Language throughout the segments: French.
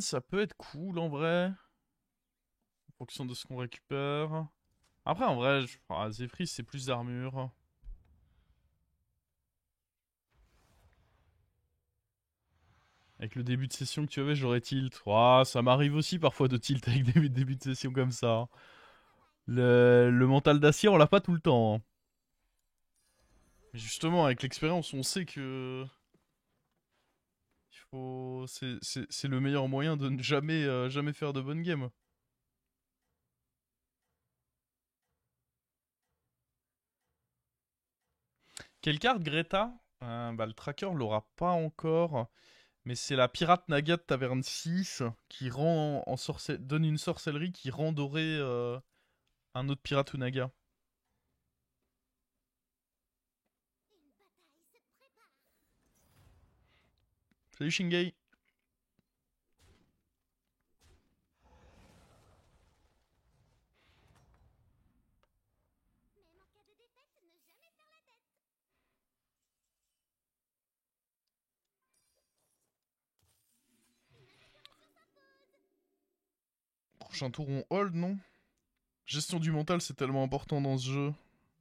Ça peut être cool en vrai, en fonction de ce qu'on récupère. Après, en vrai, Zephyr, c'est plus d'armure. Avec le début de session que tu avais, j'aurais tilt. Ouah, ça m'arrive aussi parfois de tilt avec des débuts de session comme ça. Le mental d'acier, on l'a pas tout le temps, hein. Mais justement, avec l'expérience, on sait que c'est le meilleur moyen de ne jamais faire de bonnes games. Quelle carte Greta? Bah, le tracker l'aura pas encore. Mais c'est la pirate Naga de Taverne 6 qui donne une sorcellerie qui rend doré un autre pirate ou Naga. Salut Shingei. Prochain tour on hold, non? Gestion du mental, c'est tellement important dans ce jeu.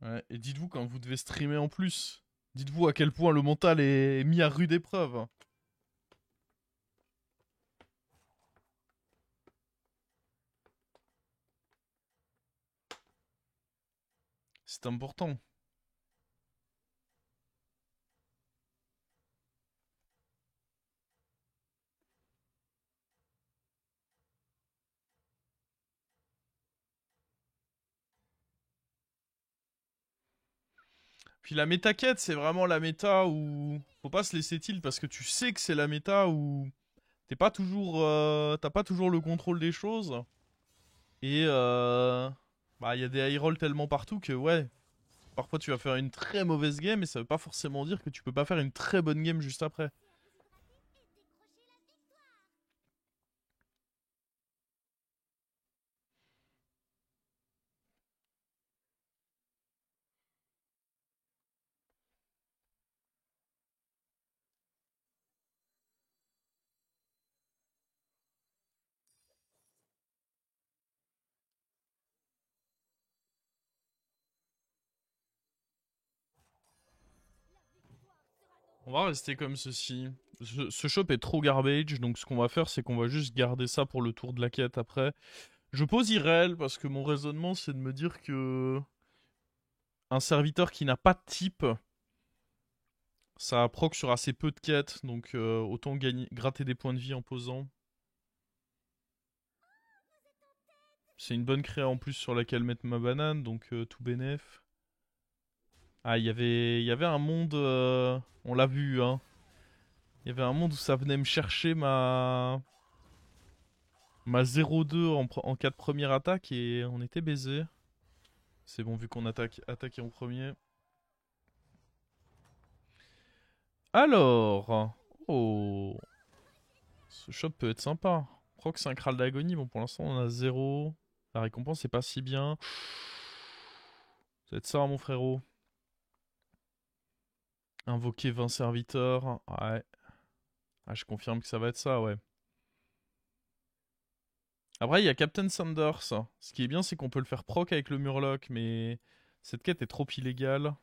Ouais, et dites-vous quand vous devez streamer en plus. Dites-vous à quel point le mental est mis à rude épreuve. C'est important. Puis la méta quête, c'est vraiment la méta où faut pas se laisser tilt parce que tu sais que c'est la méta où t'as pas toujours le contrôle des choses et bah il y a des high rolls tellement partout que ouais, parfois tu vas faire une très mauvaise game et ça veut pas forcément dire que tu peux pas faire une très bonne game juste après. On va rester comme ceci. Ce shop est trop garbage, donc ce qu'on va faire, c'est qu'on va juste garder ça pour le tour de la quête après. Je pose Irel parce que mon raisonnement, c'est de me dire que un serviteur qui n'a pas de type, ça proc sur assez peu de quêtes, donc autant gratter des points de vie en posant. C'est une bonne créa en plus sur laquelle mettre ma banane, donc tout bénef. Ah, il y avait un monde, on l'a vu, hein. Il y avait un monde où ça venait me chercher ma 0-2 en cas de première attaque et on était baisé. C'est bon vu qu'on attaqué en premier. Alors, oh, ce shop peut être sympa. Proc synchral d'agonie, bon pour l'instant on a 0. La récompense est pas si bien. Ça va être ça mon frérot. Invoquer 20 serviteurs, ouais. Ah, je confirme que ça va être ça, ouais. Après, il y a Captain Sanders. Ce qui est bien, c'est qu'on peut le faire proc avec le Murloc, mais cette quête est trop illégale.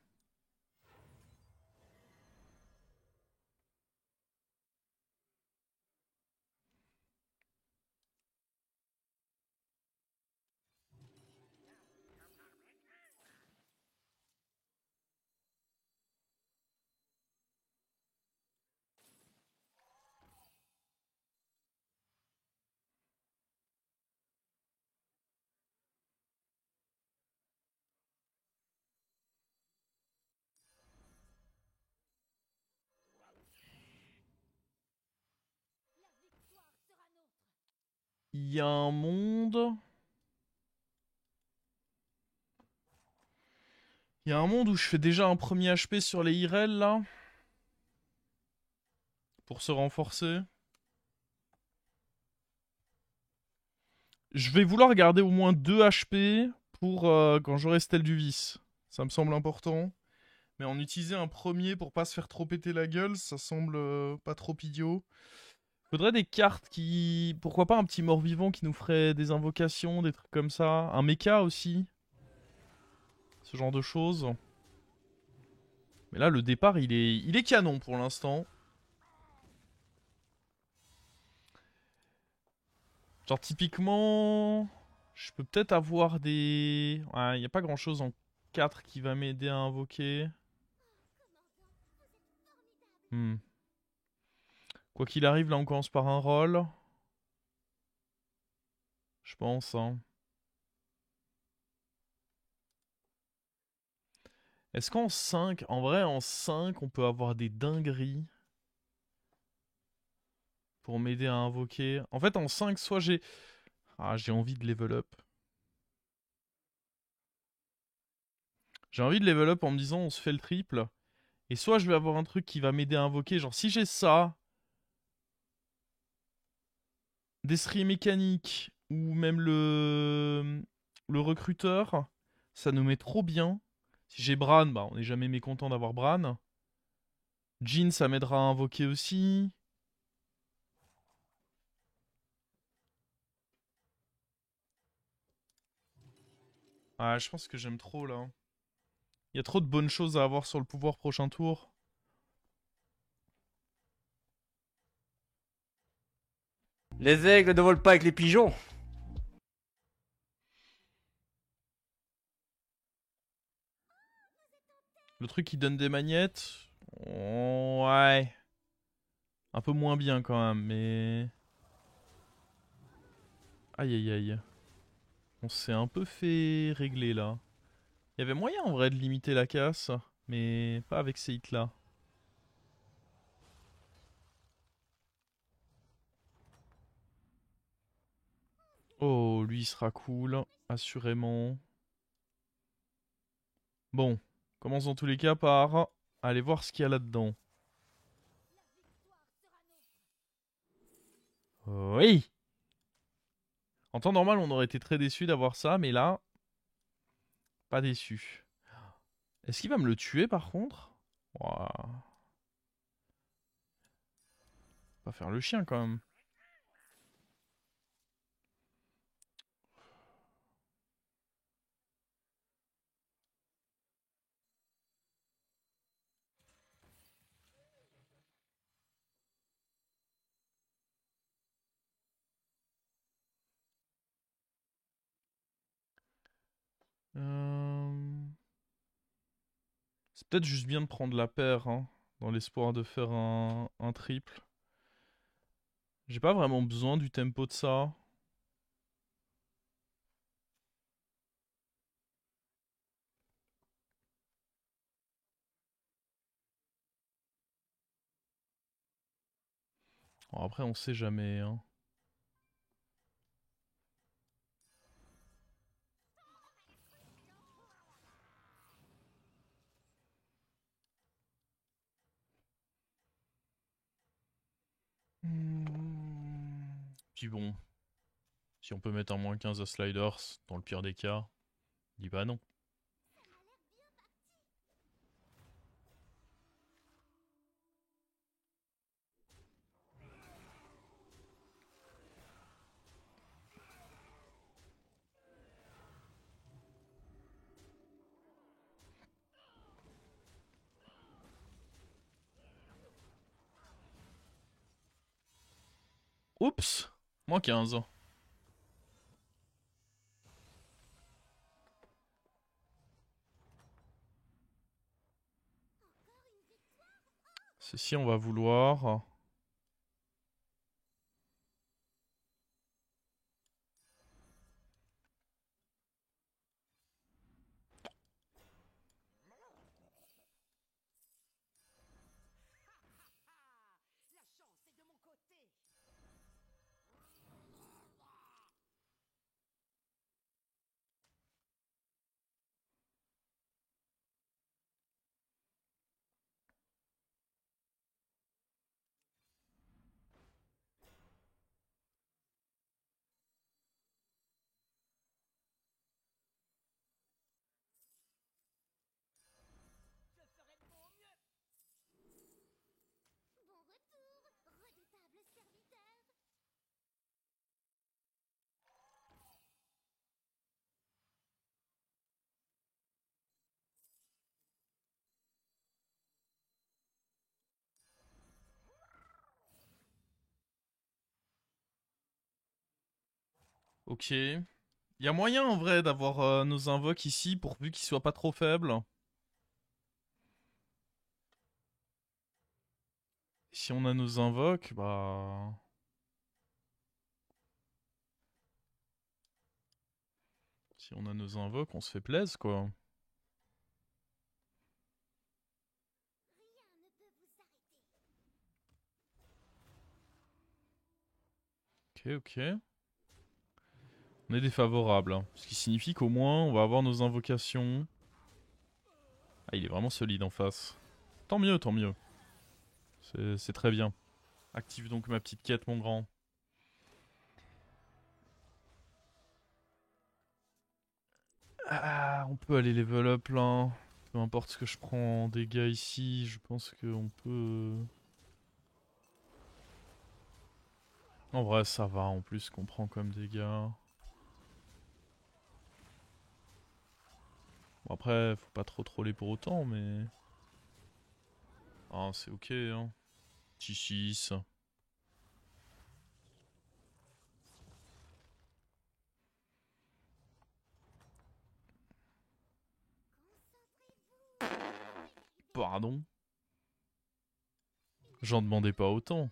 Il y a un monde. Il y a un monde où je fais déjà un premier HP sur les IRL là. Pour se renforcer. Je vais vouloir garder au moins 2 HP pour quand j'aurai Stelle du Vice. Ça me semble important. Mais en utiliser un premier pour pas se faire trop péter la gueule, ça semble pas trop idiot. Faudrait des cartes qui... Pourquoi pas un petit mort-vivant qui nous ferait des invocations, des trucs comme ça. Un mecha aussi. Ce genre de choses. Mais là, le départ, il est canon pour l'instant. Genre, typiquement... Je peux peut-être avoir des... Ouais, il n'y a pas grand-chose en 4 qui va m'aider à invoquer. Hmm. Quoi qu'il arrive, là, on commence par un roll. Je pense, hein. Est-ce qu'en 5, en vrai, en 5, on peut avoir des dingueries pour m'aider à invoquer? En fait, en 5, soit j'ai... Ah, j'ai envie de level up. J'ai envie de level up en me disant on se fait le triple. Et soit je vais avoir un truc qui va m'aider à invoquer. Genre si j'ai ça, destrier mécanique ou même le recruteur, ça nous met trop bien. Si j'ai Bran, bah on n'est jamais mécontent d'avoir Bran. Jean, ça m'aidera à invoquer aussi. Ah, je pense que j'aime trop là. Il y a trop de bonnes choses à avoir sur le pouvoir prochain tour. Les aigles ne volent pas avec les pigeons. Le truc qui donne des magnettes. Ouais. Un peu moins bien quand même, mais... Aïe aïe aïe. On s'est un peu fait régler là. Il y avait moyen en vrai de limiter la casse, mais pas avec ces hits là. Oh, lui il sera cool, assurément. Bon, commence dans tous les cas par aller voir ce qu'il y a là-dedans. Oui! En temps normal, on aurait été très déçus d'avoir ça, mais là, pas déçu. Est-ce qu'il va me le tuer par contre? Ouah. Pas faire le chien quand même. Euh, C'est peut-être juste bien de prendre la paire, hein, dans l'espoir de faire un triple. J'ai pas vraiment besoin du tempo de ça. Bon, après, on sait jamais, hein. Puis bon, si on peut mettre un -15 à Sliders, dans le pire des cas, dis pas non. Oups, -15. Ceci, on va vouloir. Ok. Il y a moyen en vrai d'avoir nos invoques ici pourvu qu'ils soient pas trop faibles. Si on a nos invoques, bah... Si on a nos invoques, on se fait plaisir quoi. Ok, ok. On est défavorable. Hein. Ce qui signifie qu'au moins, on va avoir nos invocations. Ah, il est vraiment solide en face. Tant mieux, tant mieux. C'est très bien. Active donc ma petite quête, mon grand. Ah, on peut aller level up là. Peu importe ce que je prends en dégâts ici, je pense qu'on peut... En vrai, ça va en plus qu'on prend comme dégâts. Bon, après, faut pas trop troller pour autant, mais... Ah, c'est ok, hein. Petit 6. Pardon. J'en demandais pas autant.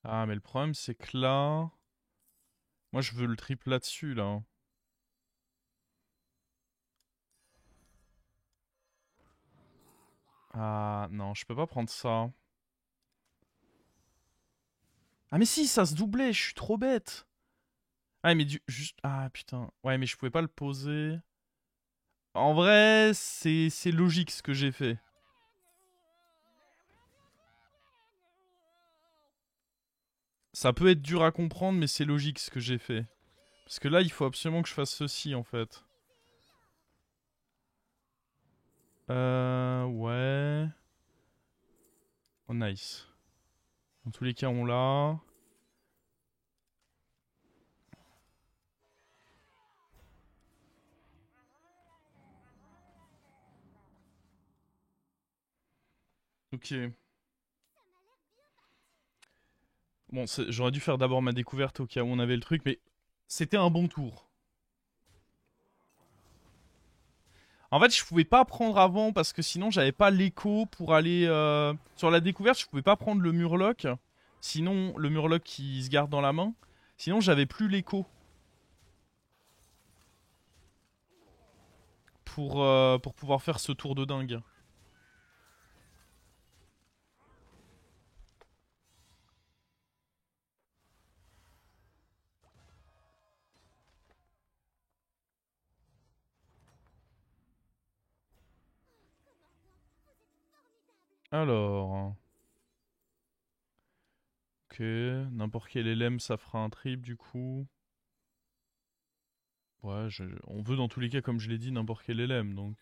Ah, mais le problème, c'est que là... Moi, je veux le triple là-dessus, là. Ah, non, je peux pas prendre ça. Ah, mais si, ça se doublait, je suis trop bête. Ah, mais juste... Ah, putain. Ouais, mais je pouvais pas le poser. En vrai, c'est logique ce que j'ai fait. Ça peut être dur à comprendre, mais c'est logique ce que j'ai fait. Parce que là, il faut absolument que je fasse ceci, en fait. Ouais. Oh, nice. Dans tous les cas, on l'a. Ok. Bon, j'aurais dû faire d'abord ma découverte au cas où on avait le truc, mais c'était un bon tour. En fait, je pouvais pas prendre avant parce que sinon j'avais pas l'écho pour aller sur la découverte. Je pouvais pas prendre le murloc, sinon le murloc qui se garde dans la main. Sinon j'avais plus l'écho pour pouvoir faire ce tour de dingue. Alors, ok, n'importe quel LM ça fera un trip du coup. Ouais, on veut dans tous les cas, comme je l'ai dit, n'importe quel LM donc.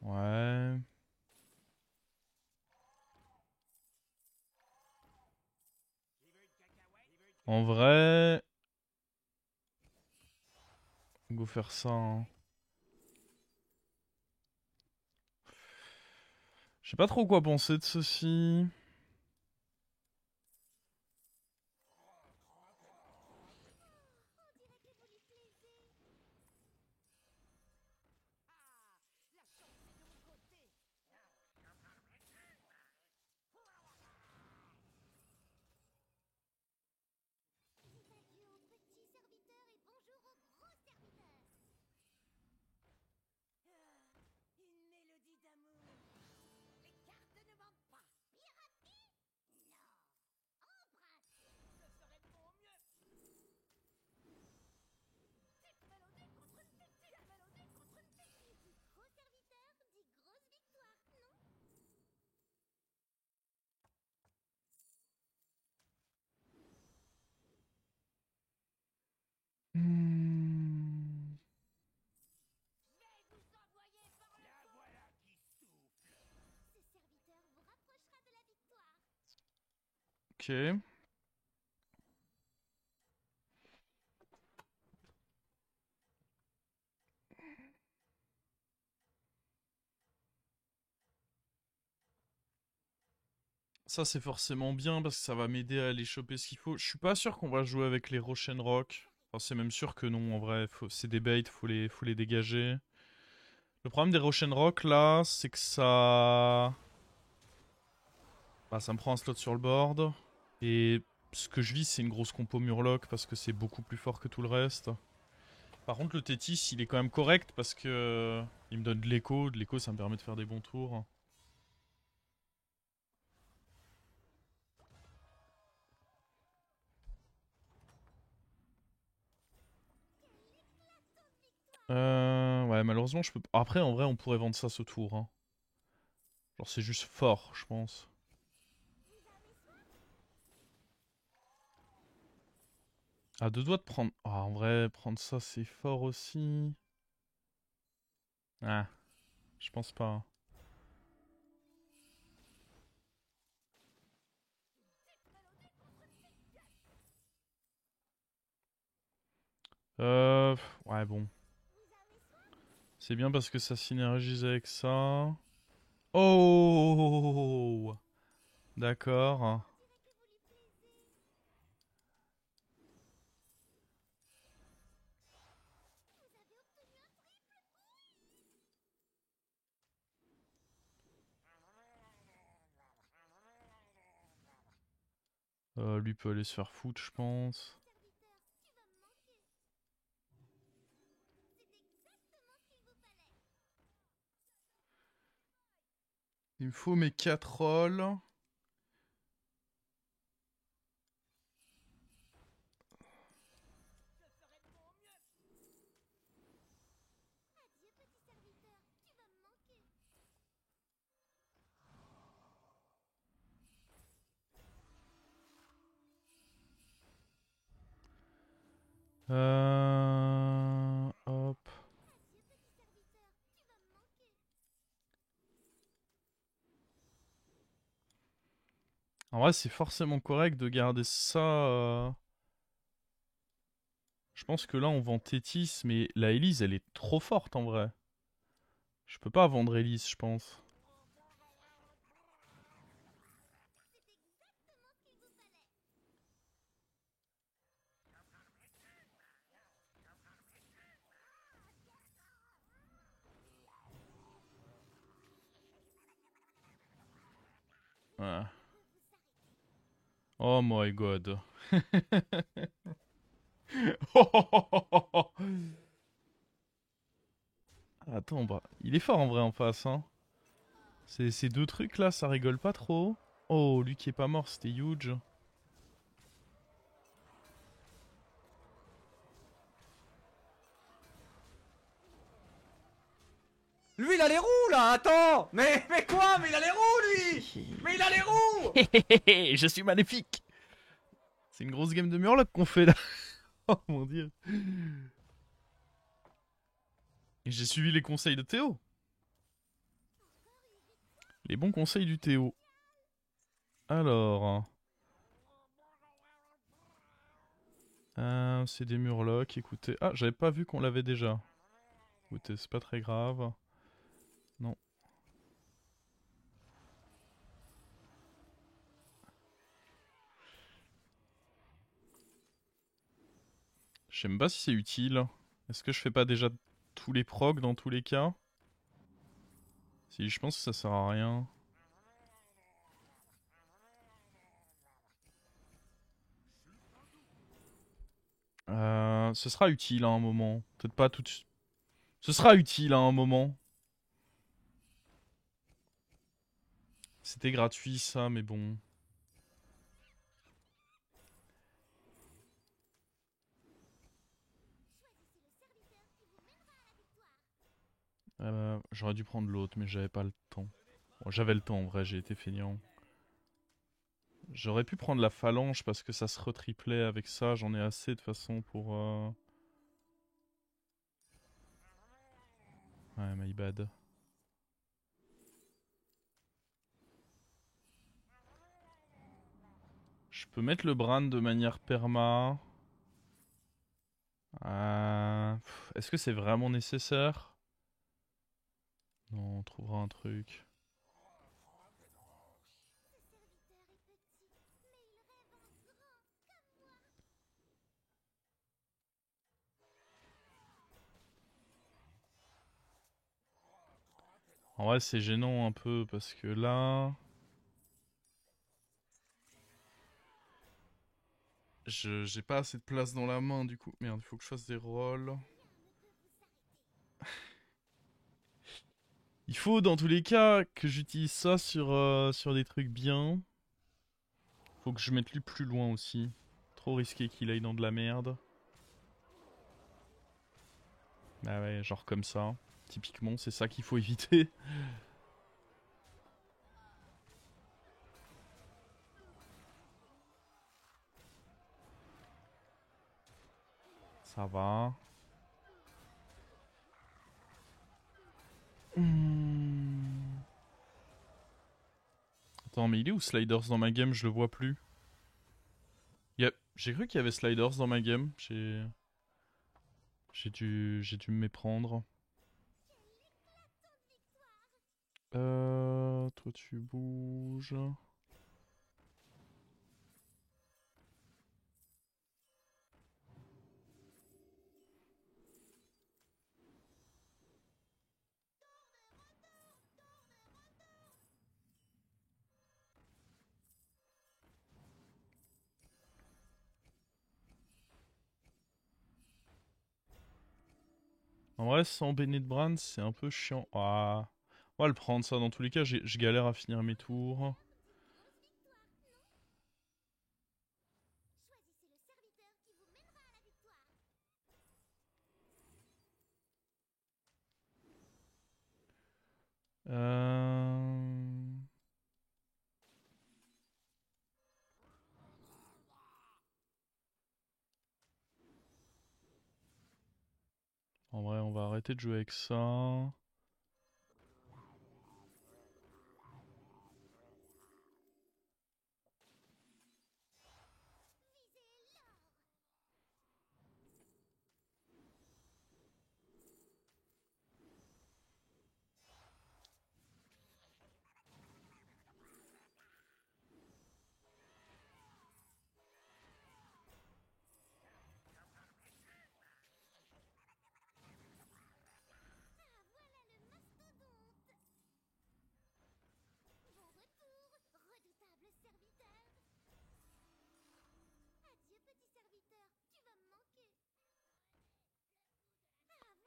Ouais. En vrai, go faire ça. Hein. Je sais pas trop quoi penser de ceci. Ok. Ça c'est forcément bien parce que ça va m'aider à aller choper ce qu'il faut. Je suis pas sûr qu'on va jouer avec les Rochenrock. Enfin, c'est même sûr que non en vrai. C'est des baits, faut les dégager. Le problème des Rochenrock là, c'est que ça... Bah, ça me prend un slot sur le board. Et ce que je vis, c'est une grosse compo Murloc parce que c'est beaucoup plus fort que tout le reste. Par contre, le Tétis, il est quand même correct parce que il me donne de l'écho. De l'écho, ça me permet de faire des bons tours. Ouais, malheureusement, je peux. Après, en vrai, on pourrait vendre ça ce tour. Hein. Genre, c'est juste fort, je pense. À deux doigts de prendre. Ah, en vrai, prendre ça, c'est fort aussi. Ah, je pense pas. Ouais, bon. C'est bien parce que ça synergise avec ça. Oh! D'accord. Lui peut aller se faire foutre, je pense. Il me faut mes 4 rolls. Hop. En vrai, c'est forcément correct de garder ça. Je pense que là, on vend Tétis, mais la Elise, elle est trop forte en vrai. Je peux pas vendre Elise, je pense. Ouais. Oh my god. Attends, bah, il est fort en vrai en face, hein. Ces deux trucs là, ça rigole pas trop. Oh, lui qui est pas mort, c'était huge. Lui, il a les roues, là, attends. Mais quoi? Mais il a les roues, lui. Mais il a les roues. Je suis maléfique. C'est une grosse game de Murloc qu'on fait là. Oh mon dieu. Et j'ai suivi les conseils de Théo. Les bons conseils du Théo. Alors. C'est des Murlocs, écoutez. Ah, j'avais pas vu qu'on l'avait déjà. Écoutez, c'est pas très grave. Non. Je sais même pas si c'est utile. Est-ce que je fais pas déjà tous les procs dans tous les cas? Si, je pense que ça sert à rien. Ce sera utile à un moment. Peut-être pas tout de suite. Ce sera utile à un moment. C'était gratuit ça, mais bon. J'aurais dû prendre l'autre, mais j'avais pas le temps. Bon, j'avais le temps en vrai, j'ai été feignant. J'aurais pu prendre la phalange parce que ça se retriplait avec ça. J'en ai assez de toute façon pour... Ouais, my bad. Je peux mettre le Bran de manière perma. Est-ce que c'est vraiment nécessaire? Non, on trouvera un truc. En vrai, c'est gênant un peu parce que là... J'ai pas assez de place dans la main du coup. Merde, il faut que je fasse des rolls. Il faut dans tous les cas que j'utilise ça sur des trucs bien. Faut que je mette lui plus loin aussi. Trop risqué qu'il aille dans de la merde. Bah ouais, genre comme ça. Typiquement, c'est ça qu'il faut éviter. Ça va. Attends, mais il est où Sliders dans ma game? Je le vois plus. J'ai cru qu'il y avait Sliders dans ma game. J'ai dû me méprendre. Toi tu bouges. En vrai, sans Bennett Brand, c'est un peu chiant. Ah. On va le prendre ça. Dans tous les cas, je galère à finir mes tours. Euh... En vrai, on va arrêter de jouer avec ça.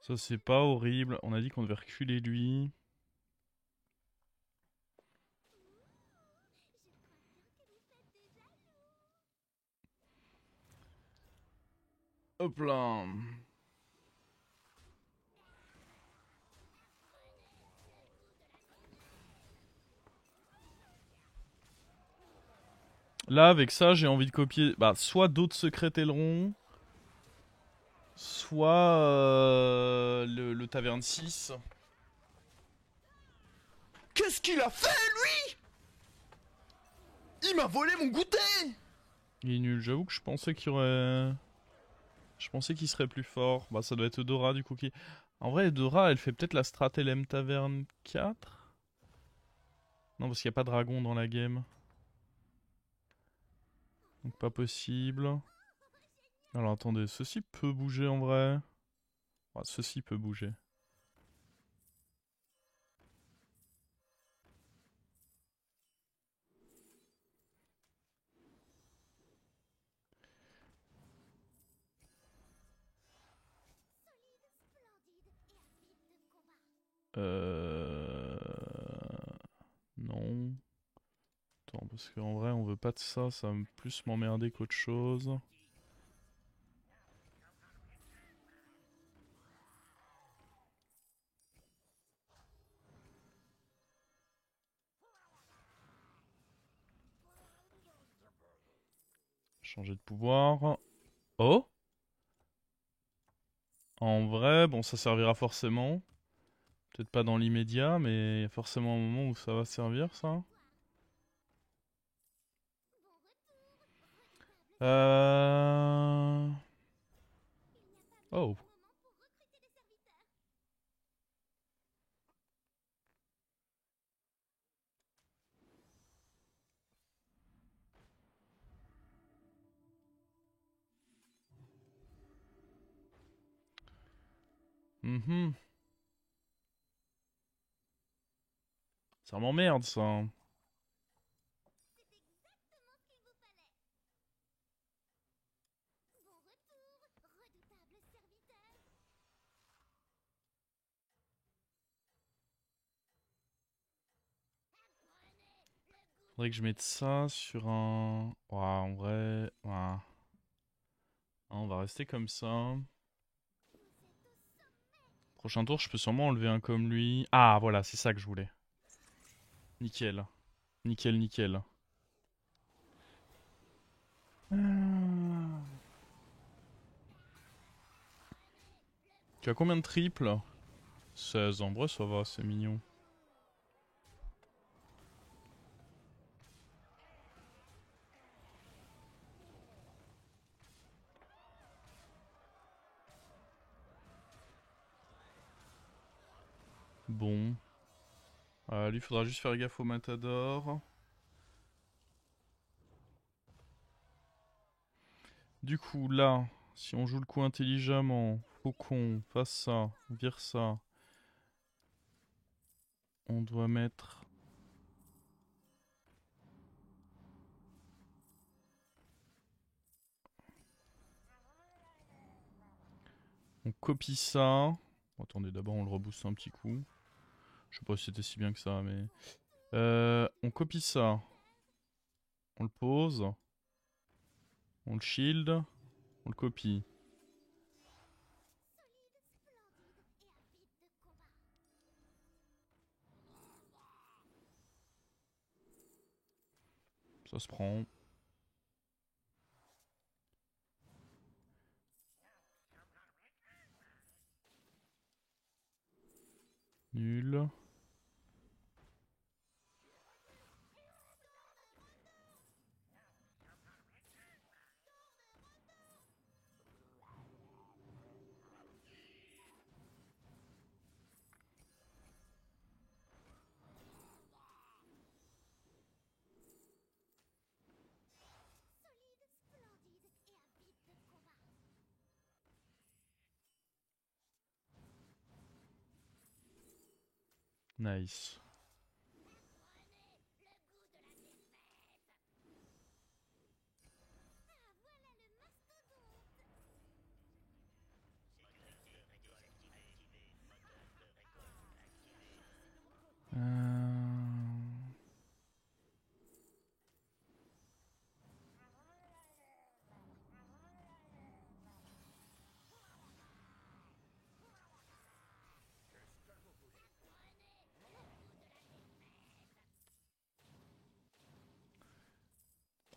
Ça, c'est pas horrible. On a dit qu'on devait reculer lui. Hop là. Là, avec ça, j'ai envie de copier soit d'autres secrets ailerons, soit le Taverne 6. Qu'est-ce qu'il a fait, lui? Il m'a volé mon goûter! Il est nul. J'avoue que je pensais qu'il y aurait... Je pensais qu'il serait plus fort. Bah, ça doit être Eudora du coup qui... En vrai, Eudora, elle fait peut-être la strat LM Taverne 4. Non, parce qu'il n'y a pas de dragon dans la game. Donc pas possible. Alors attendez, ceci peut bouger en vrai. Ouais, ceci peut bouger. Non. Attends, parce qu'en vrai, on veut pas de ça. Ça va plus m'emmerder qu'autre chose. Changer de pouvoir. Oh! En vrai, bon, ça servira forcément. Peut-être pas dans l'immédiat, mais il y a forcément un moment où ça va servir, ça. Oh. Mhm. Ça m'emmerde ça. Faudrait que je mette ça sur un... Ouais, en vrai... Ouais. On va rester comme ça. Prochain tour, je peux sûrement enlever un comme lui. Ah, voilà, c'est ça que je voulais. Nickel. Nickel, nickel. Tu as combien de triples? 16. En vrai, ça va, c'est mignon. Bon. Lui, faudra juste faire gaffe au matador. Du coup, là, si on joue le coup intelligemment, faut qu'on fasse ça, vire ça. On doit mettre... On copie ça. Attendez, d'abord on le rebooste un petit coup. Je sais pas si c'était si bien que ça, mais... on copie ça. On le pose. On le shield. On le copie. Ça se prend. Nul. Nice.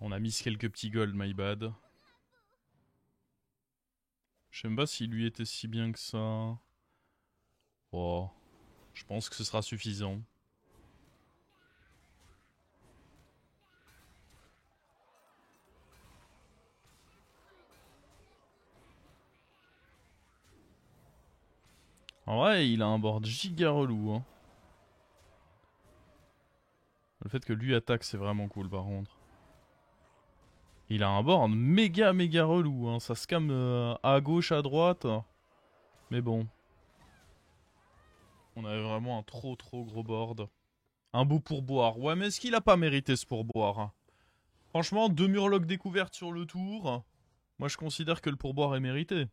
On a mis quelques petits golds, my bad. Je sais même pas s'il lui était si bien que ça. Oh. Je pense que ce sera suffisant. En vrai, il a un board giga relou. Hein. Le fait que lui attaque, c'est vraiment cool par contre. Il a un board méga relou. Hein. Ça scam à gauche, à droite. Mais bon. On avait vraiment un trop gros board. Un beau pourboire. Ouais, mais est-ce qu'il a pas mérité ce pourboire hein? Franchement, 2 murlocs découvertes sur le tour. Moi, je considère que le pourboire est mérité.